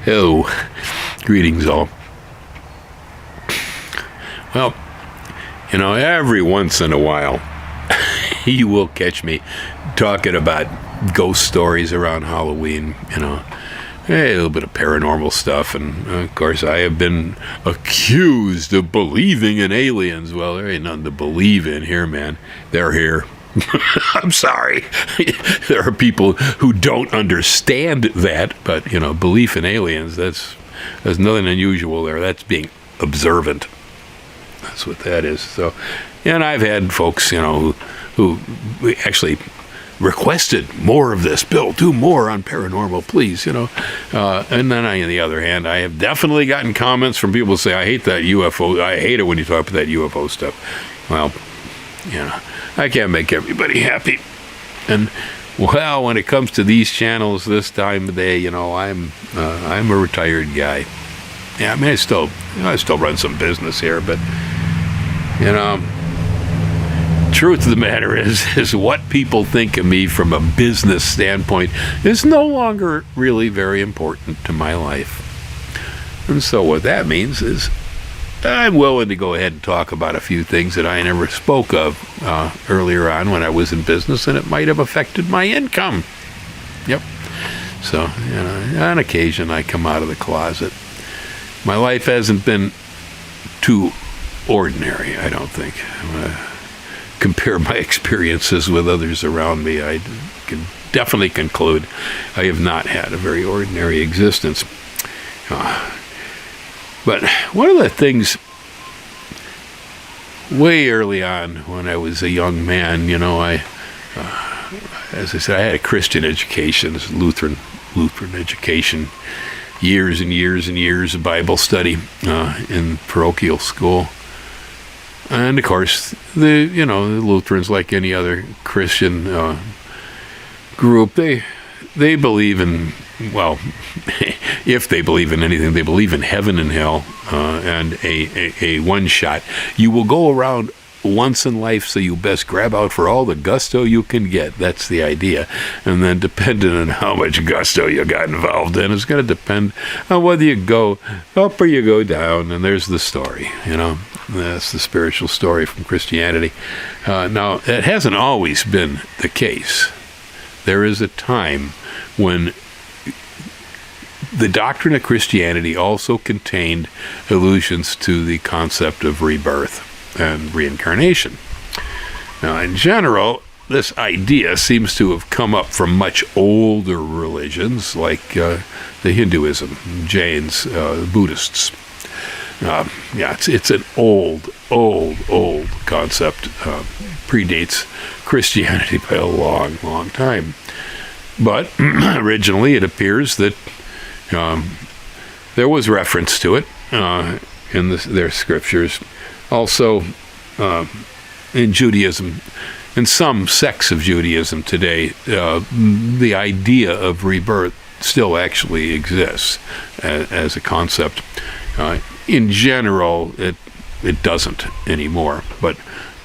Hello. Greetings all. Well, every once in a while, you will catch me talking about ghost stories around Halloween, a little bit of paranormal stuff, and of course I have been accused of believing in aliens. Well, there ain't nothing to believe in here, man. They're here. I'm sorry. There are people who don't understand that, but, belief in aliens, there's nothing unusual there. That's being observant. That's what that is. So, and I've had folks, who actually requested more of this. Bill, do more on paranormal, please, and then on the other hand, I have definitely gotten comments from people who say, I hate that UFO. I hate it when you talk about that UFO stuff. Well, I can't make everybody happy. And, well, when it comes to these channels this time of day, I'm a retired guy. Yeah, I mean, I still run some business here, but, truth of the matter is what people think of me from a business standpoint is no longer really very important to my life. And so what that means is I'm willing to go ahead and talk about a few things that I never spoke of earlier on when I was in business, and it might have affected my income. Yep. So, on occasion I come out of the closet. My life hasn't been too ordinary, I don't think. Compare my experiences with others around me, I can definitely conclude I have not had a very ordinary existence. But one of the things way early on when I was a young man, as I said, I had a Christian education, Lutheran education, years and years and years of Bible study in parochial school. And of course, the Lutherans, like any other Christian group, they believe in, well, if they believe in anything, they believe in heaven and hell and a one shot. You will go around once in life, so you best grab out for all the gusto you can get. That's the idea. And then depending on how much gusto you got involved in, it's going to depend on whether you go up or you go down. And there's the story, That's the spiritual story from Christianity. Now, it hasn't always been the case. There is a time when the doctrine of Christianity also contained allusions to the concept of rebirth and reincarnation. Now, in general, this idea seems to have come up from much older religions like the Hinduism, Jains, Buddhists. It's an old concept. Predates Christianity by a long, long time. But originally, it appears that there was reference to it in their scriptures. Also, in Judaism, in some sects of Judaism today, the idea of rebirth still actually exists as a concept. In general, it doesn't anymore. But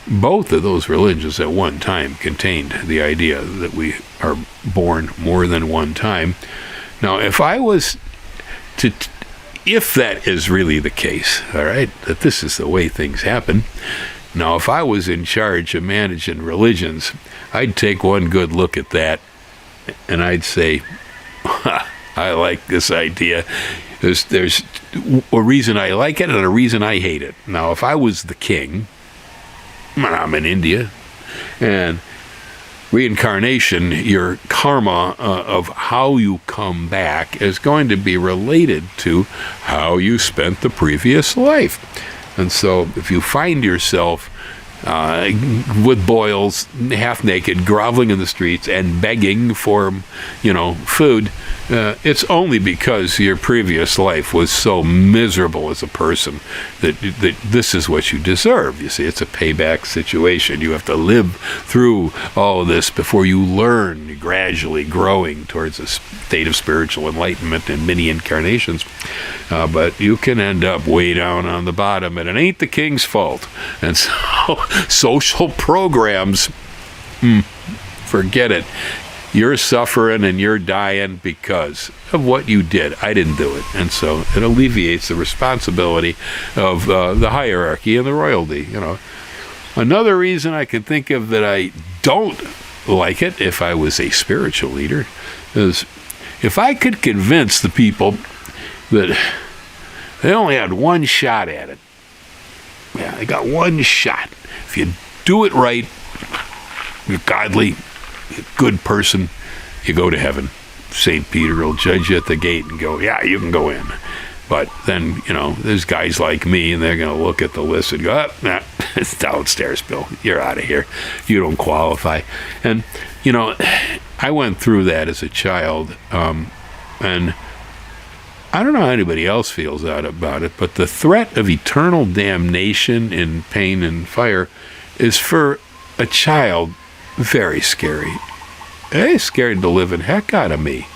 both of those religions at one time contained the idea that we are born more than one time. Now, if that is really the case, all right, that this is the way things happen. Now, if I was in charge of managing religions, I'd take one good look at that, and I'd say, I like this idea. There's a reason I like it and a reason I hate it. Now, if I was the king, I'm in India, and reincarnation, your karma of how you come back is going to be related to how you spent the previous life. And so if you find yourself with boils, half naked, groveling in the streets and begging for, food, it's only because your previous life was so miserable as a person that this is what you deserve. You see, it's a payback situation. You have to live through all of this before you learn, gradually growing towards a state of spiritual enlightenment in many incarnations. But you can end up way down on the bottom, and it ain't the king's fault. And so social programs, forget it. you're suffering and you're dying because of what you did. I didn't do it. And so it alleviates the responsibility of the hierarchy and the royalty, Another reason I can think of that I don't like it, if I was a spiritual leader, is if I could convince the people that they only had one shot at it. Yeah, they got one shot. If you do it right, you're godly, you're a good person, you go to heaven. St. Peter will judge you at the gate and go, yeah, you can go in. But then, there's guys like me, and they're going to look at the list and go, it's downstairs, Bill. You're out of here. You don't qualify. And, I went through that as a child, and I don't know how anybody else feels about it, but the threat of eternal damnation in pain and fire is, for a child, very scary. It scared the living heck out of me.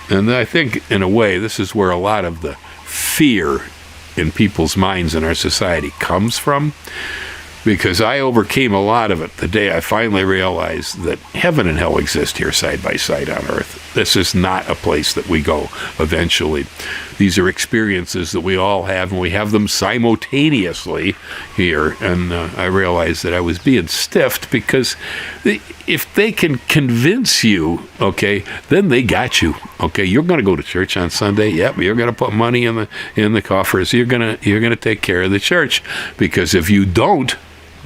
And I think, in a way, this is where a lot of the fear in people's minds in our society comes from, because I overcame a lot of it the day I finally realized that heaven and hell exist here side by side on earth. This is not a place that we go eventually. These are experiences that we all have, and we have them simultaneously here. And I realized that I was being stiffed, because if they can convince you, okay, then they got you. Okay, you're going to go to church on Sunday. Yep, you're going to put money in the coffers. You're going to take care of the church, because if you don't,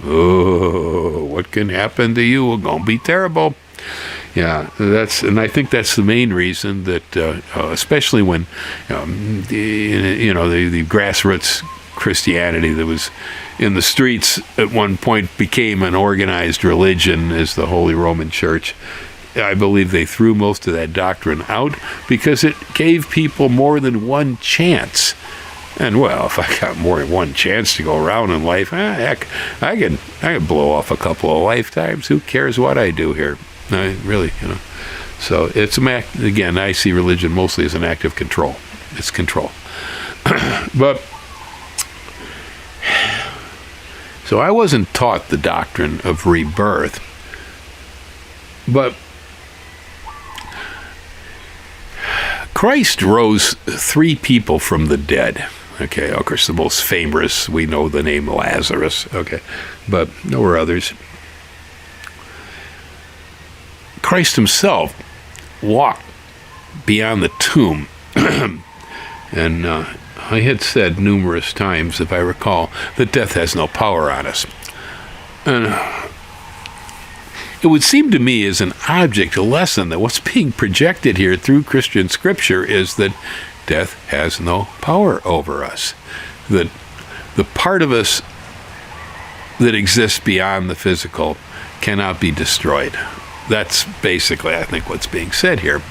what can happen to you will going to be terrible. Yeah, and I think that's the main reason that, especially when, the grassroots Christianity that was in the streets at one point became an organized religion as the Holy Roman Church. I believe they threw most of that doctrine out because it gave people more than one chance. And, well, if I got more than one chance to go around in life, heck, I can blow off a couple of lifetimes. Who cares what I do here? I really, So it's again, I see religion mostly as an act of control. It's control. But, so I wasn't taught the doctrine of rebirth, but Christ rose 3 people from the dead. Okay, of course, the most famous, we know the name Lazarus. Okay, but there were others. Christ himself walked beyond the tomb. And I had said numerous times, if I recall, that death has no power on us. And it would seem to me as an object lesson that what's being projected here through Christian scripture is that death has no power over us. That the part of us that exists beyond the physical cannot be destroyed. That's basically, I think, what's being said here.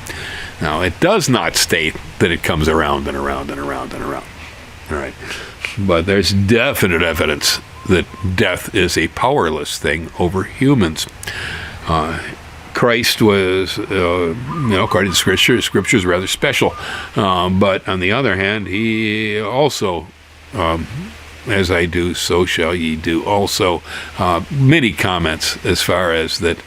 Now, it does not state that it comes around and around and around and around. All right. But there's definite evidence that death is a powerless thing over humans. Christ was, according to Scripture is rather special. But on the other hand, he also, as I do, so shall ye do also. Many comments as far as that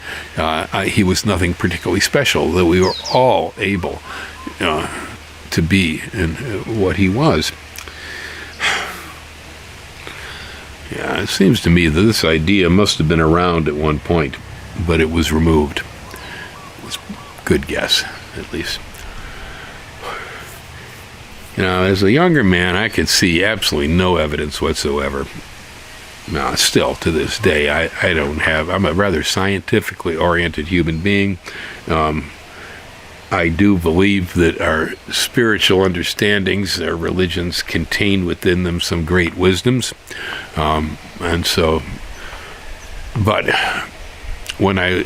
he was nothing particularly special, that we were all able to be in what he was. Yeah, it seems to me that this idea must have been around at one point, but it was removed. It's a good guess, at least. As a younger man, I could see absolutely no evidence whatsoever. Now, still, to this day, I'm a rather scientifically oriented human being. I do believe that our spiritual understandings, our religions, contain within them some great wisdoms. But when I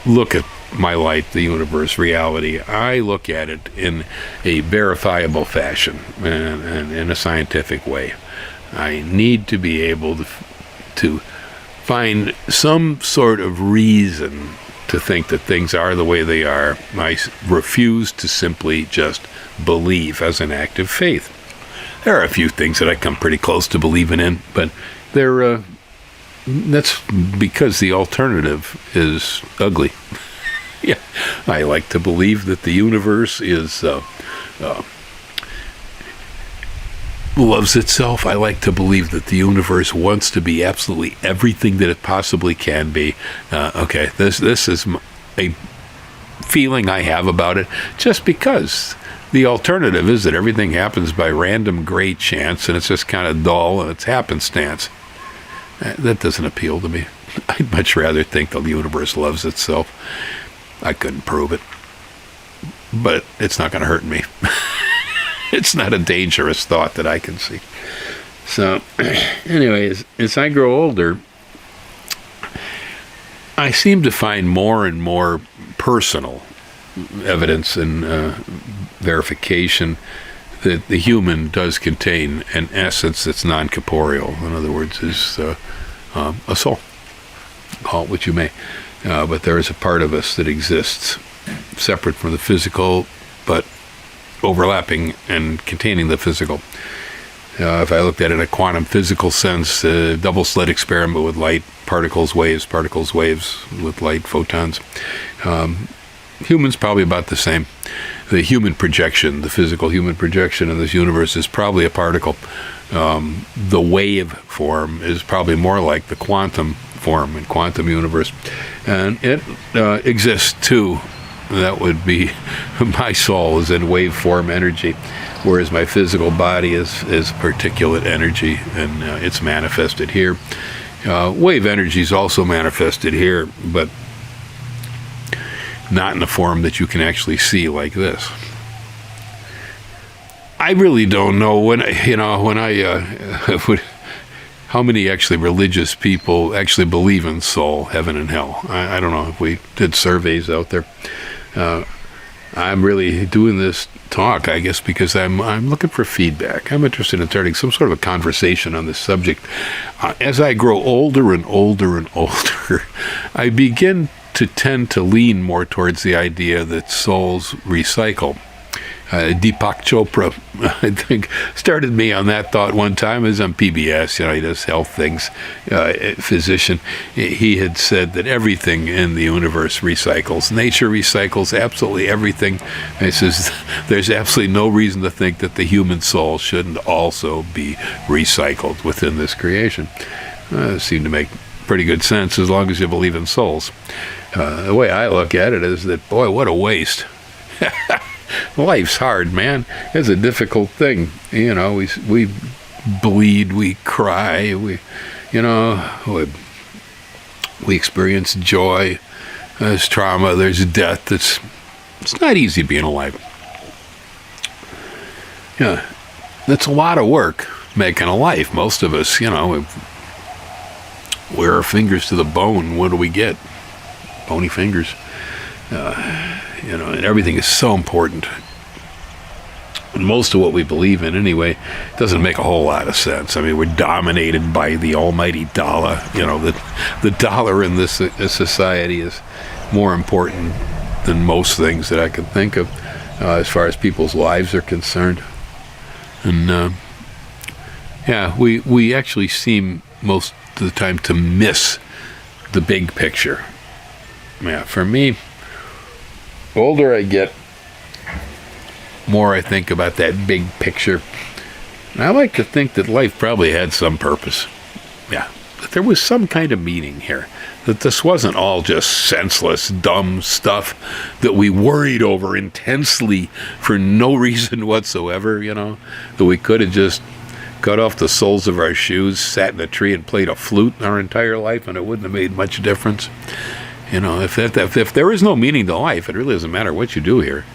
look at my life, the universe, reality, I look at it in a verifiable fashion and in a scientific way. I need to be able to find some sort of reason to think that things are the way they are. I refuse to simply just believe as an act of faith. There are a few things that I come pretty close to believing in, but that's because the alternative is ugly. Yeah, I like to believe that the universe is loves itself. I like to believe that the universe wants to be absolutely everything that it possibly can be. Okay, this is a feeling I have about it, just because the alternative is that everything happens by random great chance, and it's just kind of dull and it's happenstance. That doesn't appeal to me. I'd much rather think the universe loves itself. I couldn't prove it, but it's not going to hurt me. It's not a dangerous thought that I can see. So, anyways, as I grow older, I seem to find more and more personal evidence and verification that the human does contain an essence that's non-corporeal. In other words, is a soul. Call it what you may. But there is a part of us that exists separate from the physical, but overlapping and containing the physical. If I looked at it in a quantum physical sense, double slit experiment with light, particles, waves with light, photons. Humans probably about the same. The human projection, the physical human projection in this universe is probably a particle. The wave form is probably more like the quantum form in quantum universe. And it exists too. That would be my soul is in waveform energy, whereas my physical body is particulate energy, and it's manifested here. Wave energy is also manifested here, but not in the form that you can actually see like this. I really don't know how many actually religious people actually believe in soul, heaven, and hell. I don't know if we did surveys out there. I'm really doing this talk, I guess, because I'm looking for feedback. I'm interested in starting some sort of a conversation on this subject. As I grow older and older and older, I begin to tend to lean more towards the idea that souls recycle. Deepak Chopra, I think, started me on that thought one time. It was on PBS, he does health things, physician. He had said that everything in the universe recycles. Nature recycles absolutely everything. And he says there's absolutely no reason to think that the human soul shouldn't also be recycled within this creation. It seemed to make pretty good sense as long as you believe in souls. The way I look at it is that, boy, what a waste. Life's hard, man. It's a difficult thing. We bleed, we cry, we experience joy. There's trauma, there's death. It's not easy being alive. Yeah, that's a lot of work making a life. Most of us, we wear our fingers to the bone. What do we get? Bony fingers. And everything is so important. And most of what we believe in, anyway, doesn't make a whole lot of sense. I mean, we're dominated by the almighty dollar. The dollar in this society is more important than most things that I can think of as far as people's lives are concerned. And, we actually seem most of the time to miss the big picture. Yeah, for me, the older I get, more I think about that big picture. And I like to think that life probably had some purpose. Yeah, that there was some kind of meaning here. That this wasn't all just senseless, dumb stuff that we worried over intensely for no reason whatsoever, that we could have just cut off the soles of our shoes, sat in a tree and played a flute our entire life, and it wouldn't have made much difference. If there is no meaning to life, it really doesn't matter what you do here.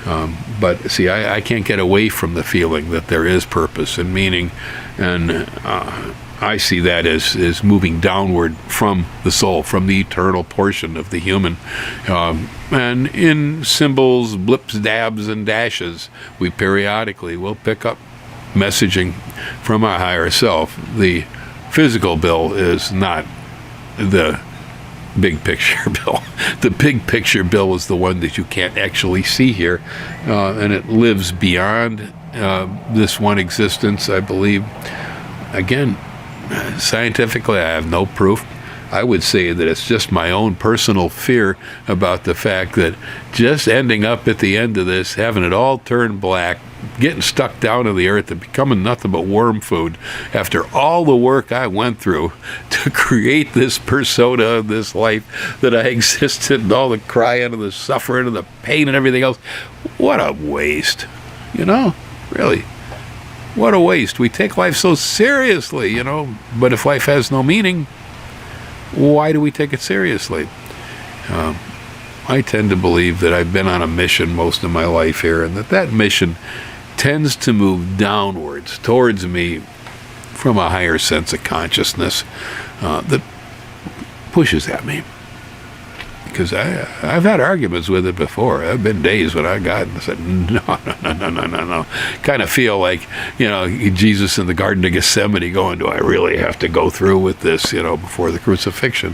But see, I can't get away from the feeling that there is purpose and meaning, and I see that as moving downward from the soul, from the eternal portion of the human. And in symbols, blips, dabs, and dashes, we periodically will pick up messaging from our higher self. The physical bill is not the big picture bill. The big picture bill is the one that you can't actually see here, and it lives beyond this one existence, I believe. Again, scientifically, I have no proof. I would say that it's just my own personal fear about the fact that just ending up at the end of this, having it all turn black, getting stuck down in the earth and becoming nothing but worm food after all the work I went through to create this persona of this life that I existed, and all the crying and the suffering and the pain and everything else. What a waste, really. What a waste. We take life so seriously, but if life has no meaning, why do we take it seriously? I tend to believe that I've been on a mission most of my life here, and that mission tends to move downwards towards me from a higher sense of consciousness that pushes at me. Because I've had arguments with it before. There have been days when I got and said, no. Kind of feel like, Jesus in the Garden of Gethsemane going, do I really have to go through with this, before the crucifixion?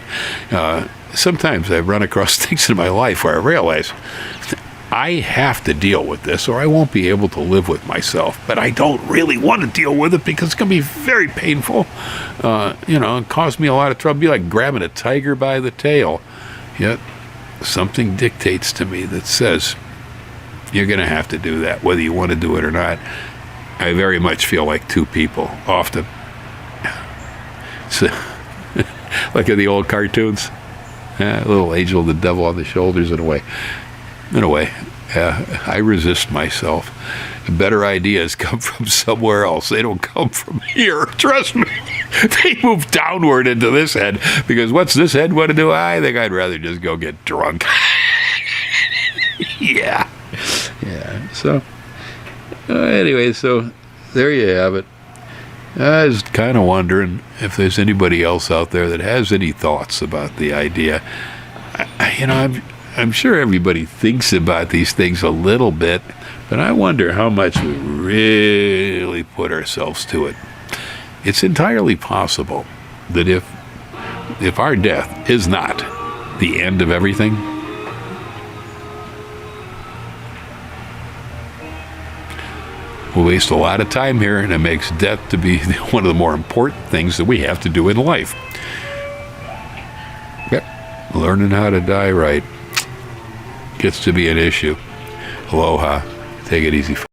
Sometimes I've run across things in my life where I realize I have to deal with this or I won't be able to live with myself. But I don't really want to deal with it because it's going to be very painful, and cause me a lot of trouble. It'd be like grabbing a tiger by the tail. Yet something dictates to me that says you're going to have to do that, whether you want to do it or not. I very much feel like two people, often. So, like in the old cartoons, a little angel, the devil on the shoulders, in a way. I resist myself. Better ideas come from somewhere else. They don't come from here. Trust me. They move downward into this head, because what's this head want to do? I think I'd rather just go get drunk. Yeah. So, anyway, so there you have it. I was kind of wondering if there's anybody else out there that has any thoughts about the idea. I'm sure everybody thinks about these things a little bit, but I wonder how much we really put ourselves to it. It's entirely possible that if our death is not the end of everything, we'll waste a lot of time here, and it makes death to be one of the more important things that we have to do in life. Yep, learning how to die right gets to be an issue. Aloha. Take it easy.